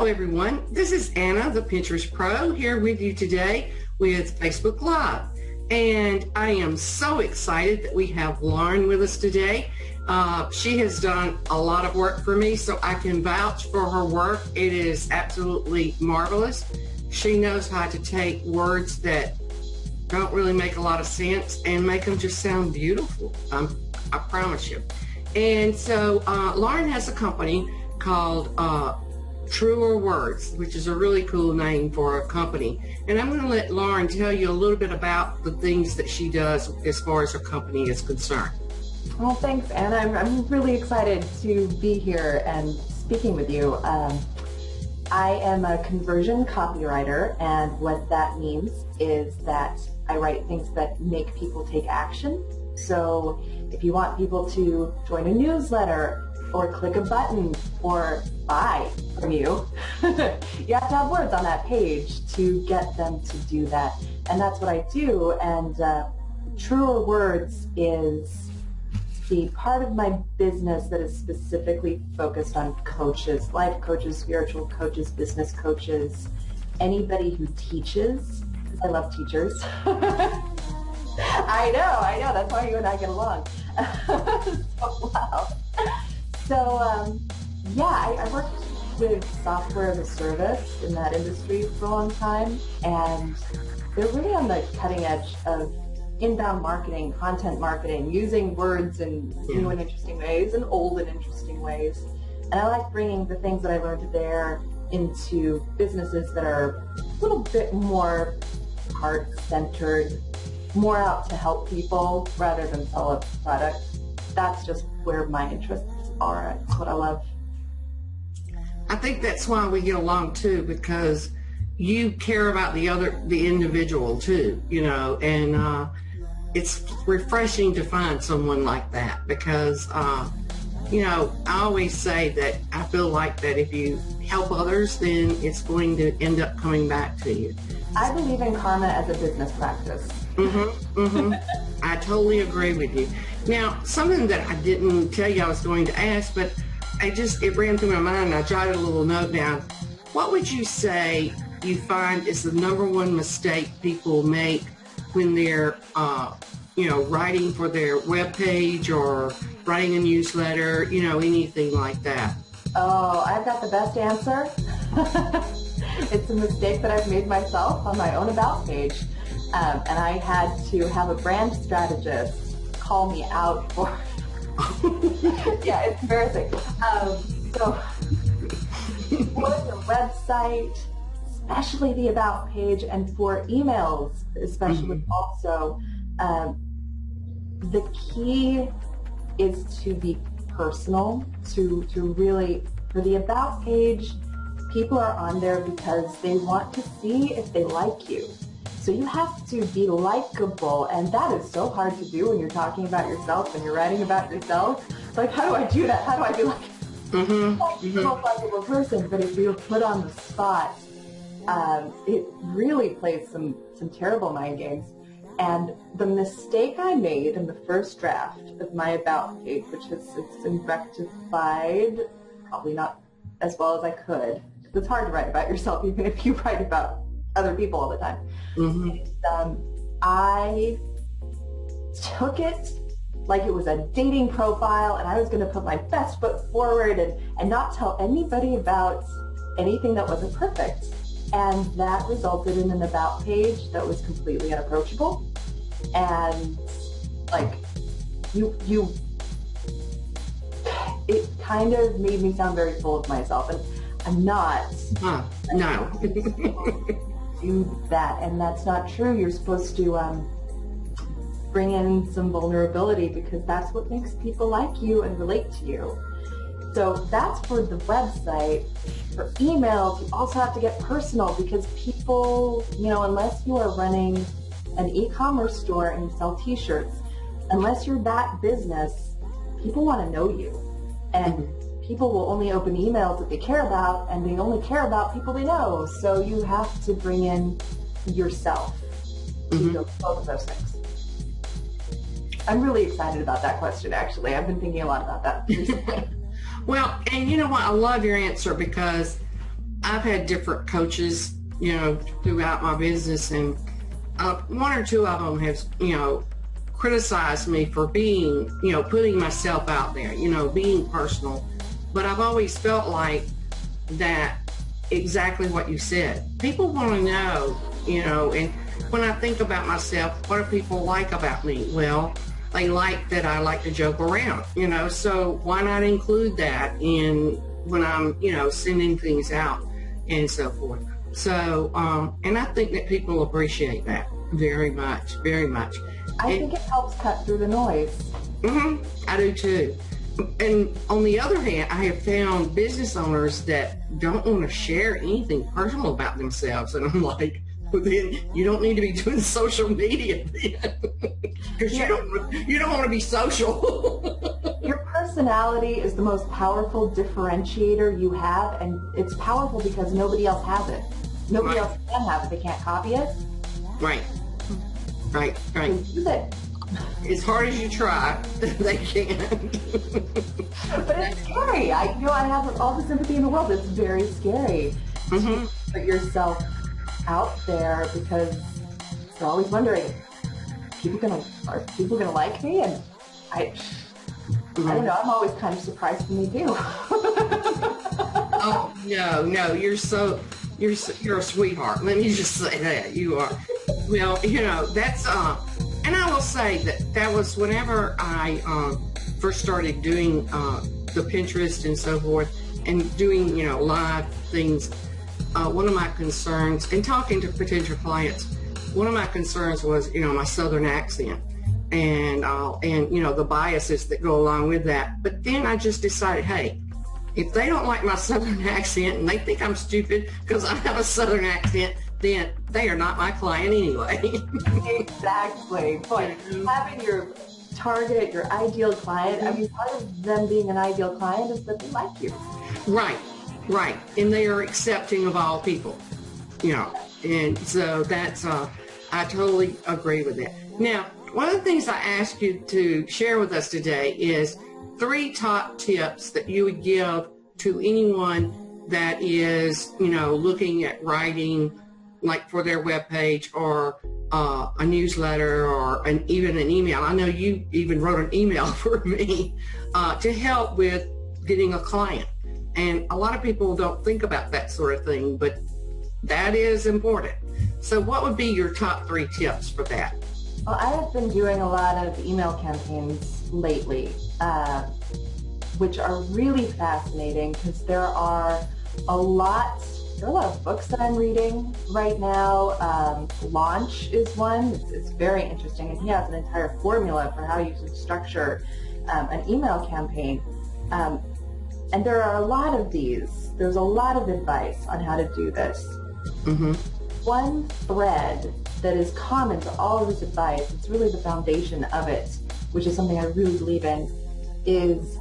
Hello everyone, this is Anna, the Pinterest Pro, here with you today with Facebook Live. And I am so excited that we have Lauren with us today. She has done a lot of work for me, so I can vouch for her work. It is absolutely marvelous. She knows how to take words that don't really make a lot of sense and make them just sound beautiful. I promise you. And so Lauren has a company called Truer Words, which is a really cool name for a company. And I'm going to let Lauren tell you a little bit about the things that she does as far as her company is concerned. Well, thanks, Anna. I'm really excited to be here and speaking with you. I am a conversion copywriter, and what that means is that I write things that make people take action. So if you want people to join a newsletter or click a button or buy from you, you have to have words on that page to get them to do that. And that's what I do. And Truer Words is the part of my business that is specifically focused on coaches, life coaches, spiritual coaches, business coaches, anybody who teaches, because I love teachers. I know, that's why you and I get along. I worked with software as a service in that industry for a long time, and they're really on the cutting edge of inbound marketing, content marketing, using words in new and interesting ways and old and interesting ways. And I like bringing the things that I learned there into businesses that are a little bit more heart-centered, more out to help people rather than sell a product. That's just where my interests are. That's what I love. I think that's why we get along too, because you care about the individual too, and it's refreshing to find someone like that, because I always say that I feel like that if you help others, then it's going to end up coming back to you. I believe in karma as a business practice. I totally agree with you. Now, something that I didn't tell you I was going to ask, but it ran through my mind and I jotted a little note down. What would you say you find is the #1 mistake people make when they're, writing for their webpage or writing a newsletter, anything like that? Oh, I've got the best answer. It's a mistake that I've made myself on my own About page. And I had to have a brand strategist call me out for yeah, it's embarrassing. So for the website, especially the About page, and for emails especially also, the key is to be personal, to really, for the About page, people are on there because they want to see if they like you. So you have to be likable, and that is so hard to do when you're talking about yourself and you're writing about yourself. It's like, how do I do that? How do I be a likable person? But if you're put on the spot, it really plays some terrible mind games. And the mistake I made in the first draft of my About page, which it's been rectified, probably not as well as I could. It's hard to write about yourself even if you write about other people all the time. I took it like it was a dating profile, and I was going to put my best foot forward and not tell anybody about anything that wasn't perfect. And that resulted in an About page that was completely unapproachable. And it kind of made me sound very full of myself, and I'm not. No. Do that, and that's not true. You're supposed to bring in some vulnerability, because that's what makes people like you and relate to you. So that's for the website. For emails, you also have to get personal, because people, unless you are running an e-commerce store and you sell t-shirts, unless you're that business, people want to know you. And people will only open emails that they care about, and they only care about people they know. So you have to bring in yourself to do both of those things. I'm really excited about that question, actually. I've been thinking a lot about that recently. Well, and you know what? I love your answer, because I've had different coaches, throughout my business, and one or two of them have, criticized me for being, putting myself out there, being personal. But I've always felt like that, exactly what you said. People want to know, and when I think about myself, what do people like about me? Well, they like that I like to joke around, so why not include that in when I'm, sending things out and so forth. So, and I think that people appreciate that very much, very much. I think it helps cut through the noise. I do too. And on the other hand, I have found business owners that don't want to share anything personal about themselves. And I'm like, well, then you don't need to be doing social media because you don't want to be social. Your personality is the most powerful differentiator you have, and it's powerful because nobody else has it. Nobody else can have it. They can't copy it. Right. So use it. As hard as you try, they can't. But it's scary. I have all the sympathy in the world. It's very scary to put yourself out there because you're always wondering, are people gonna like me? And I don't know. I'm always kind of surprised when they do. Oh no, you're a sweetheart. Let me just say that you are. Well, that's and I will say that was whenever I first started doing the Pinterest and so forth, and doing live things. One of my concerns, and talking to potential clients, one of my concerns was my Southern accent, and the biases that go along with that. But then I just decided, hey, if they don't like my Southern accent and they think I'm stupid because I have a Southern accent, then they are not my client anyway. Exactly. But having your target, your ideal client, I mean, part of them being an ideal client is that they like you. Right. And they are accepting of all people, and so that's, I totally agree with that. Now, one of the things I asked you to share with us today is 3 top tips that you would give to anyone that is, looking at writing, like for their webpage or a newsletter or even an email. I know you even wrote an email for me to help with getting a client. And a lot of people don't think about that sort of thing, but that is important. So what would be your top 3 tips for that? Well, I have been doing a lot of email campaigns lately, which are really fascinating because there are a lot of books that I'm reading right now. Launch is one. It's very interesting, and he has an entire formula for how you should structure an email campaign. And there are a lot of these. There's a lot of advice on how to do this. One thread that is common to all of this advice, it's really the foundation of it, which is something I really believe in, is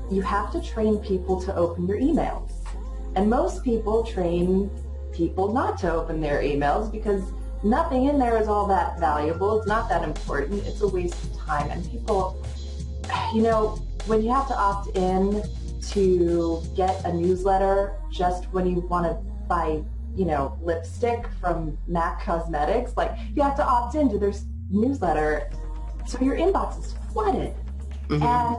you have to train people to open your emails. And most people train people not to open their emails because nothing in there is all that valuable. It's not that important. It's a waste of time. And people, when you have to opt in to get a newsletter just when you want to buy, lipstick from MAC Cosmetics, like you have to opt into their newsletter, so your inbox is flooded. And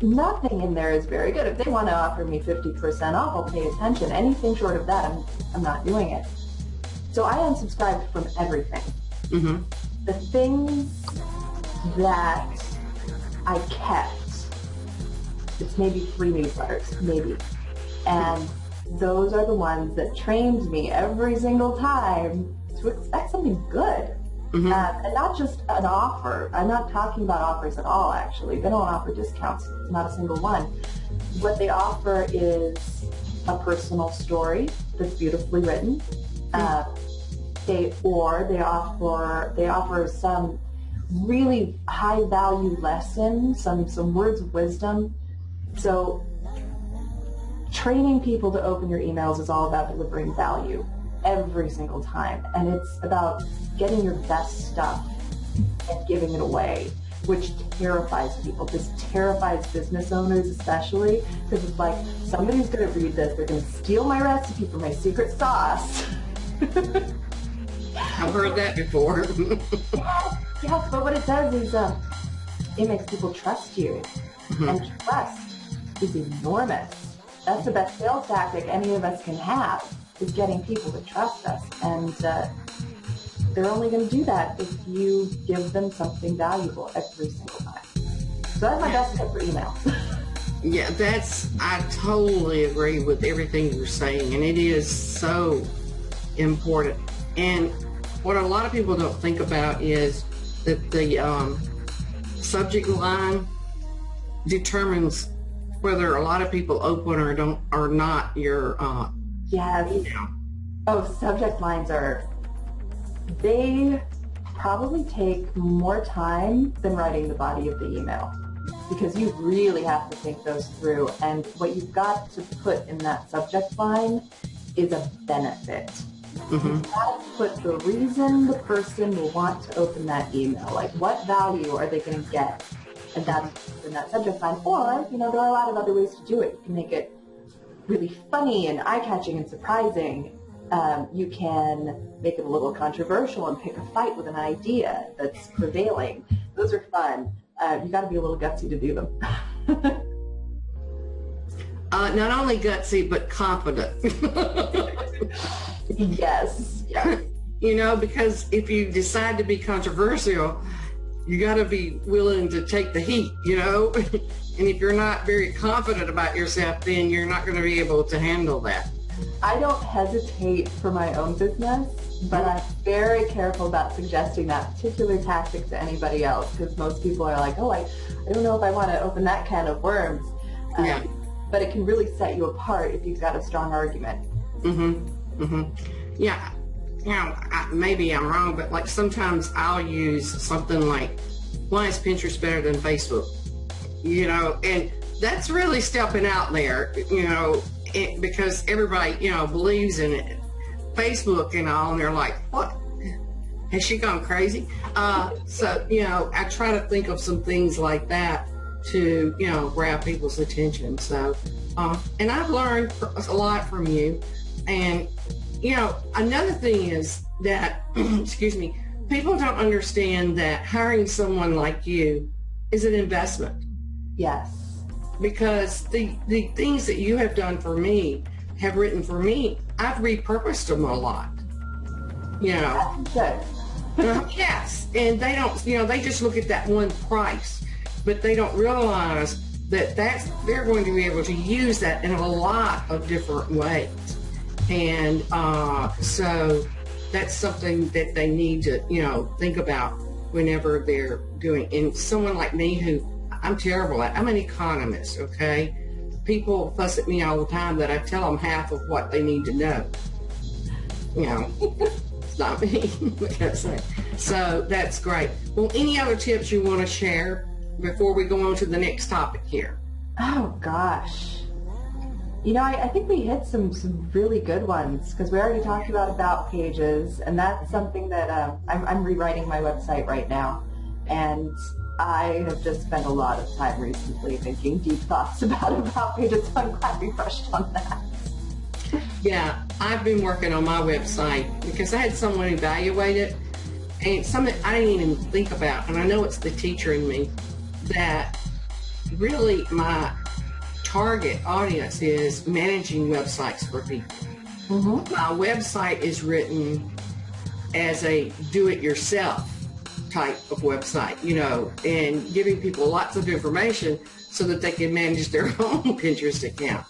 nothing in there is very good. If they want to offer me 50% off, I'll pay attention. Anything short of that, I'm not doing it. So I unsubscribed from everything. The things that I kept, it's maybe 3 newsletters, maybe. And those are the ones that trained me every single time to expect something good. And not just an offer. I'm not talking about offers at all, actually. They don't offer discounts, not a single one. What they offer is a personal story that's beautifully written. They offer some really high value lesson, some words of wisdom. So training people to open your emails is all about delivering value every single time. And it's about getting your best stuff and giving it away. which terrifies people. This terrifies business owners especially, because it's like, somebody's going to read this, they're going to steal my recipe for my secret sauce. I've heard that before. Yes, but what it does is it makes people trust you, and trust is enormous. That's the best sales tactic any of us can have, is getting people to trust us, and they're only going to do that if you give them something valuable every single time. So that's my best tip for email. Yeah, I totally agree with everything you're saying, and it is so important. And what a lot of people don't think about is that the subject line determines whether a lot of people open or not your Yes. email. Oh, subject lines they probably take more time than writing the body of the email, because you really have to think those through, and what you've got to put in that subject line is a benefit. You've got to put the reason the person will want to open that email, like what value are they going to get, and that's in that subject line. Or, there are a lot of other ways to do it. You can make it really funny and eye-catching and surprising. You can make it a little controversial and pick a fight with an idea that's prevailing. Those are fun. You got to be a little gutsy to do them. Not only gutsy, but confident. Yes. Because if you decide to be controversial, you got to be willing to take the heat, and if you're not very confident about yourself, then you're not going to be able to handle that. I don't hesitate for my own business, but I'm very careful about suggesting that particular tactic to anybody else, because most people are like, oh, I don't know if I want to open that can of worms. But it can really set you apart if you've got a strong argument. Yeah. Maybe I'm wrong, but like sometimes I'll use something like, why is Pinterest better than Facebook? And that's really stepping out there, because everybody, believes in it. Facebook and all, and they're like, what? Has she gone crazy? So, I try to think of some things like that to, grab people's attention. So, and I've learned a lot from you. And, another thing is that, excuse me, people don't understand that hiring someone like you is an investment. Yes. Because the things that you have done for me, have written for me, I've repurposed them a lot. Good. Yes. And they don't, they just look at that one price, but they don't realize that they're going to be able to use that in a lot of different ways. And so that's something that they need to, think about whenever they're doing. And someone like me who I'm terrible at, I'm an economist, okay? People fuss at me all the time that I tell them half of what they need to know. It's not me. So that's great. Well, any other tips you want to share before we go on to the next topic here? Oh, gosh. I think we hit some really good ones, because we already talked about pages, and that's something that I'm rewriting my website right now, and I have just spent a lot of time recently thinking deep thoughts about pages, so I'm glad we brushed on that. Yeah, I've been working on my website because I had someone evaluate it, and something I didn't even think about, and I know it's the teacher in me, that really my target audience is managing websites for people. My website is written as a do-it-yourself type of website, and giving people lots of information so that they can manage their own Pinterest account.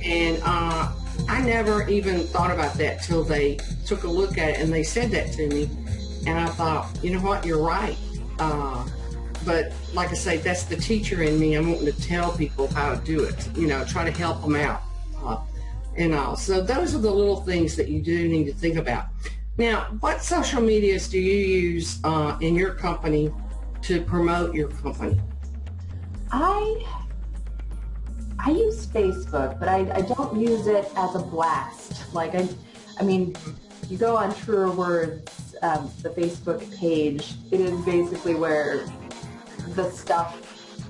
And I never even thought about that till they took a look at it and they said that to me, and I thought, you know what, you're right. But like I say, that's the teacher in me. I'm wanting to tell people how to do it, try to help them out and all. So those are the little things that you do need to think about. Now, what social medias do you use in your company to promote your company? I use Facebook, but I don't use it as a blast. Like, I mean, you go on Truer Words, the Facebook page, it is basically where the stuff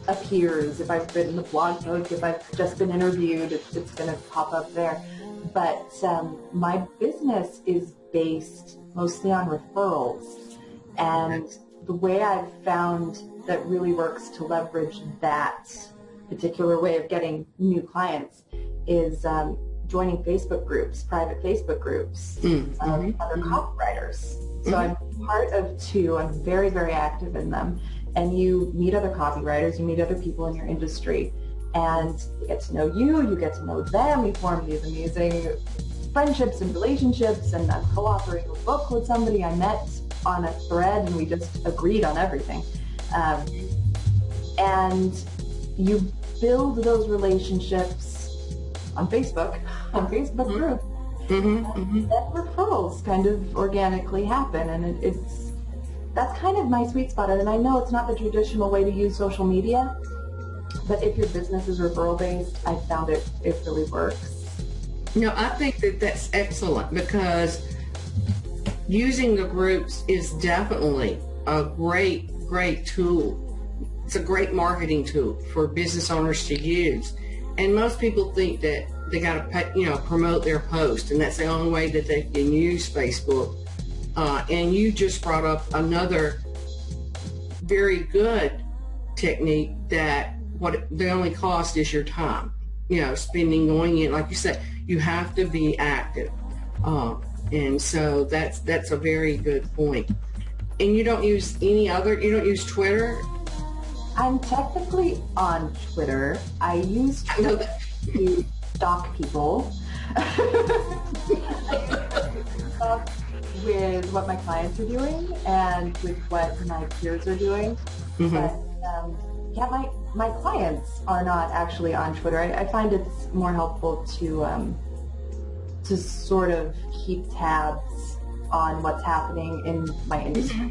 appears. If I've written a blog post, if I've just been interviewed, it's going to pop up there. But my business is based mostly on referrals. And the way I've found that really works to leverage that particular way of getting new clients is joining Facebook groups, private Facebook groups of other copywriters. So I'm part of two. I'm very, very active in them. And you meet other copywriters, you meet other people in your industry, and they get to know you, you get to know them, you form these amazing friendships and relationships, and I'm co-authoring a book with somebody I met on a thread, and we just agreed on everything. And you build those relationships on Facebook groups. And then referrals kind of organically happen, and that's kind of my sweet spot. And I know it's not the traditional way to use social media, but if your business is referral based, I found it really works. No, I think that that's excellent, because using the groups is definitely a great tool. It's a great marketing tool for business owners to use. And most people think that they got to promote their post, and that's the only way that they can use Facebook. And you just brought up another very good technique, that what the only cost is your time, spending going in. Like you said, you have to be active. And so that's a very good point. And you don't use you don't use Twitter? I'm technically on Twitter. I use Twitter to stalk people. With what my clients are doing and with what my peers are doing. But my clients are not actually on Twitter. I find it's more helpful to sort of keep tabs on what's happening in my industry.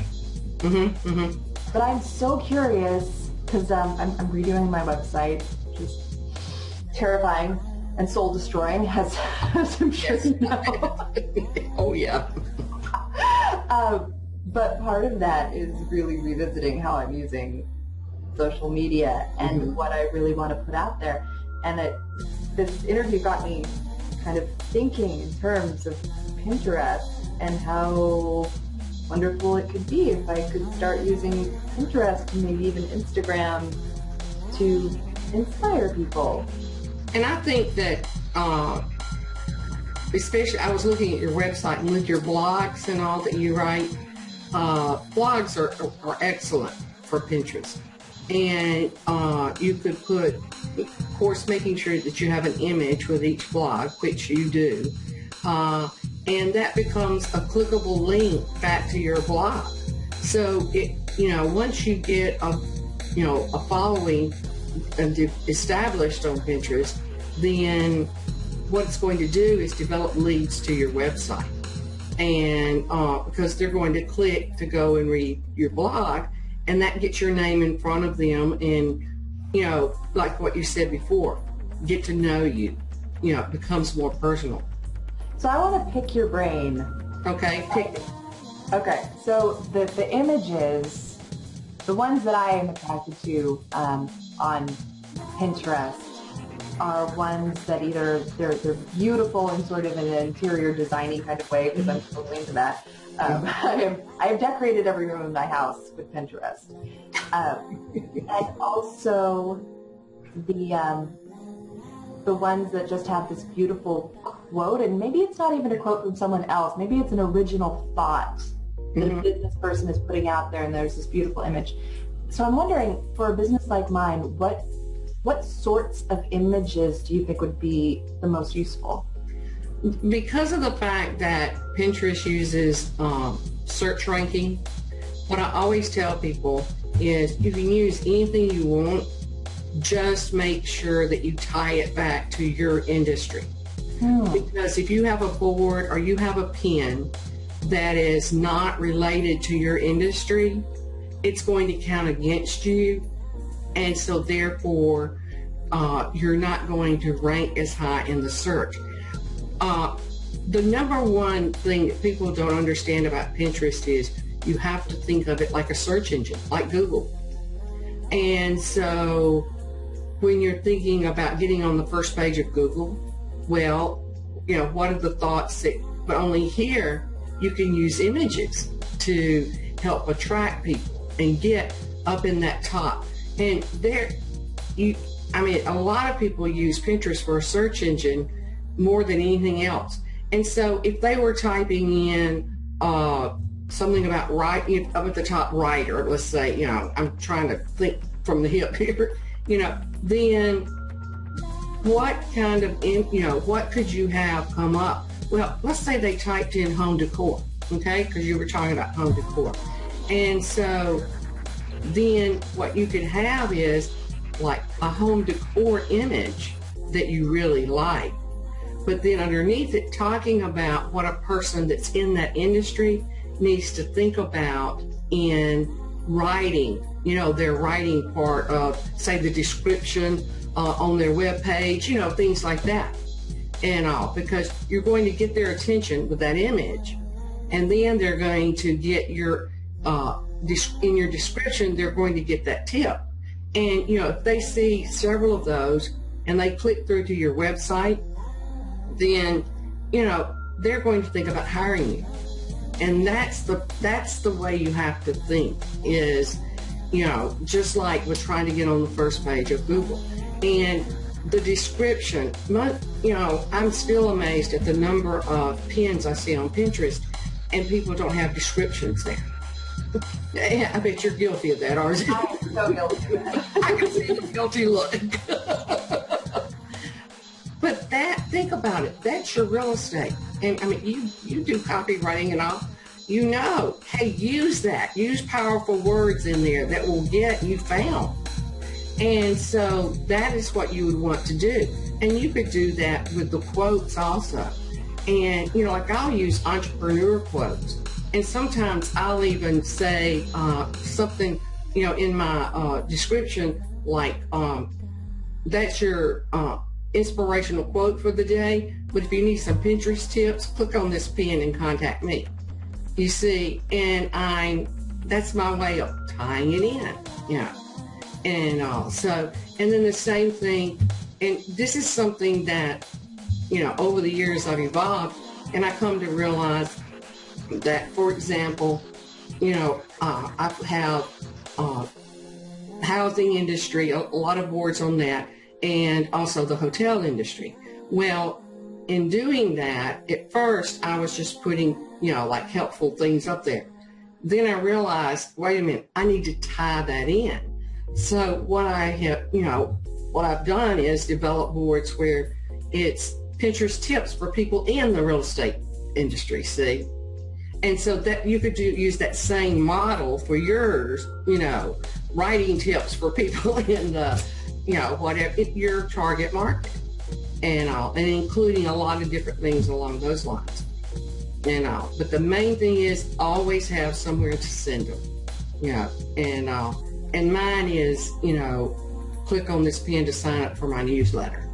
But I'm so curious, because I'm redoing my website, which is terrifying and soul destroying, as I'm sure you know. Oh yeah. But part of that is really revisiting how I'm using social media and what I really want to put out there. And this interview got me kind of thinking in terms of Pinterest and how wonderful it could be if I could start using Pinterest and maybe even Instagram to inspire people. And I think that especially, I was looking at your website and with your blogs and all that you write. Blogs are excellent for Pinterest. And you could put, of course, making sure that you have an image with each blog, which you do. And that becomes a clickable link back to your blog. So once you get a following established on Pinterest, then what it's going to do is develop leads to your website. And because they're going to click to go and read your blog, and that gets your name in front of them, and like what you said before, get to know you. It becomes more personal. So I want to pick your brain. Okay, pick it. Okay, so the images, the ones that I am attracted to on Pinterest, are ones that either they're beautiful in sort of an interior designing kind of way, because I'm totally into that. I have decorated every room in my house with Pinterest, and also the ones that just have this beautiful quote, and maybe it's not even a quote from someone else. Maybe it's an original thought that a business person is putting out there, and there's this beautiful image. So I'm wondering, for a business like mine, what sorts of images do you think would be the most useful? Because of the fact that Pinterest uses search ranking, what I always tell people is you can use anything you want, just make sure that you tie it back to your industry. Because if you have a board or you have a pin that is not related to your industry, it's going to count against you. And so therefore, you're not going to rank as high in the search. The number one thing that people don't understand about Pinterest is you have to think of it like a search engine, like Google. And so when you're thinking about getting on the first page of Google, well, what are the thoughts but only here you can use images to help attract people and get up in that top. And a lot of people use Pinterest for a search engine more than anything else. And so if they were typing in something about writing up at the top, writer, let's say, I'm trying to think from the hip here, then what kind of, what could you have come up? Well, let's say they typed in home decor, okay, because you were talking about home decor. And so then what you could have is like a home decor image that you really like, but then underneath it talking about what a person that's in that industry needs to think about in writing, their writing part of, say, the description on their web page, things like that and all, because you're going to get their attention with that image, and then they're going to get your in your description, they're going to get that tip. And if they see several of those and they click through to your website, then they're going to think about hiring you. And that's the way you have to think, is just like with trying to get on the first page of Google. And the description, I'm still amazed at the number of pins I see on Pinterest and people don't have descriptions there. I bet you're guilty of that, aren't you? I'm so guilty of that. I can see the guilty look. But think about it, that's your real estate. And you do copywriting and all. Hey, use that. Use powerful words in there that will get you found. And so that is what you would want to do. And you could do that with the quotes also. And, like I'll use entrepreneur quotes. And sometimes I'll even say something, in my description, like that's your inspirational quote for the day. But if you need some Pinterest tips, click on this pin and contact me. You see, and that's my way of tying it in, And and then the same thing, and this is something that, over the years I've evolved, and I come to realize that, for example, I have housing industry, a lot of boards on that, and also the hotel industry. Well, in doing that, at first I was just putting, like helpful things up there. Then I realized, wait a minute, I need to tie that in. So what I've done is develop boards where it's Pinterest tips for people in the real estate industry, see? And so that you could use that same model for yours, writing tips for people in the, whatever, your target market and all, and including a lot of different things along those lines and all. But the main thing is always have somewhere to send them, and all. And mine is, click on this pin to sign up for my newsletter.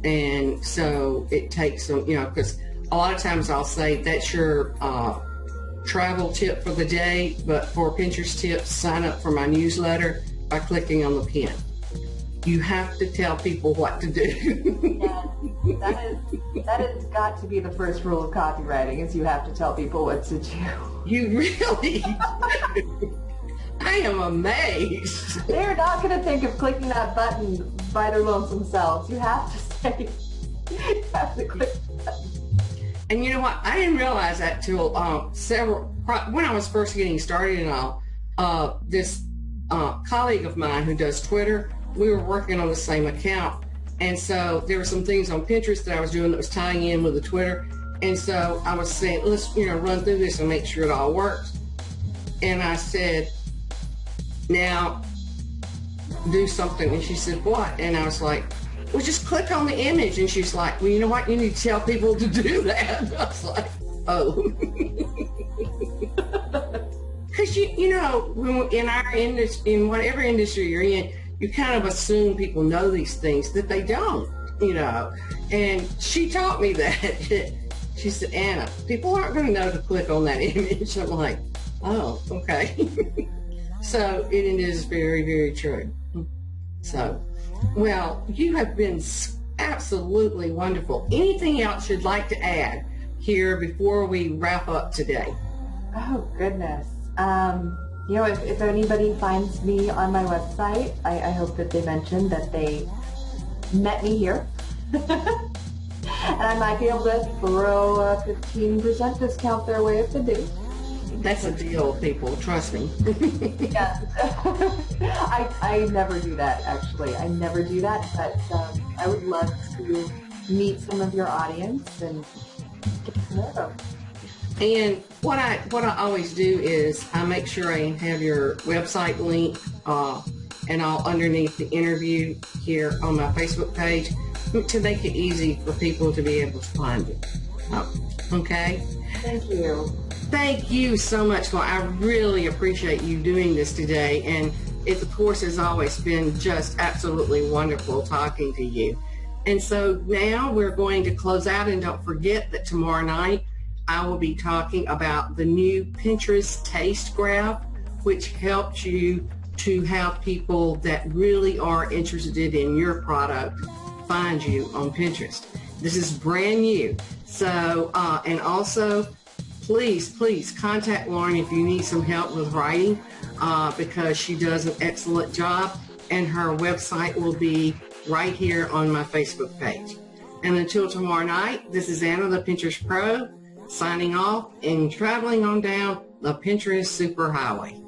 And so it takes some, because a lot of times I'll say that's your travel tip for the day, but for Pinterest tips, sign up for my newsletter by clicking on the pin. You have to tell people what to do. Yeah, that has got to be the first rule of copywriting, is you have to tell people what to do. You really do. I am amazed. They're not going to think of clicking that button by their lonesome selves. You have to say, you have to click the button. And you know what? I didn't realize that till when I was first getting started and all. This colleague of mine who does Twitter, we were working on the same account. And so there were some things on Pinterest that I was doing that was tying in with the Twitter. And so I was saying, let's, run through this and make sure it all works. And I said, now do something. And she said, what? And I was like, well, just click on the image. And she's like, well, you know what? You need to tell people to do that. And I was like, oh. Because, in our industry, in whatever industry you're in, you kind of assume people know these things that they don't, And she taught me that. She said, Anna, people aren't going to know to click on that image. I'm like, oh, okay. So it is very, very true. So, well, you have been absolutely wonderful. Anything else you'd like to add here before we wrap up today? Oh, goodness. If anybody finds me on my website, I hope that they mention that they met me here. And I might be able to throw a 15% discount their way if they do. That's a deal, people. Trust me. Yeah. I never do that, actually. I never do that, but I would love to meet some of your audience and get to know them. And what I always do is I make sure I have your website link and I'll underneath the interview here on my Facebook page to make it easy for people to be able to find it. Okay? Thank you. Thank you so much. I really appreciate you doing this today. And it, of course, has always been just absolutely wonderful talking to you. And so now we're going to close out. And don't forget that tomorrow night I will be talking about the new Pinterest Taste Graph, which helps you to have people that really are interested in your product find you on Pinterest. This is brand new. So, and also, please contact Lauren if you need some help with writing because she does an excellent job, and her website will be right here on my Facebook page. And until tomorrow night, this is Anna, the Pinterest Pro, signing off and traveling on down the Pinterest Superhighway.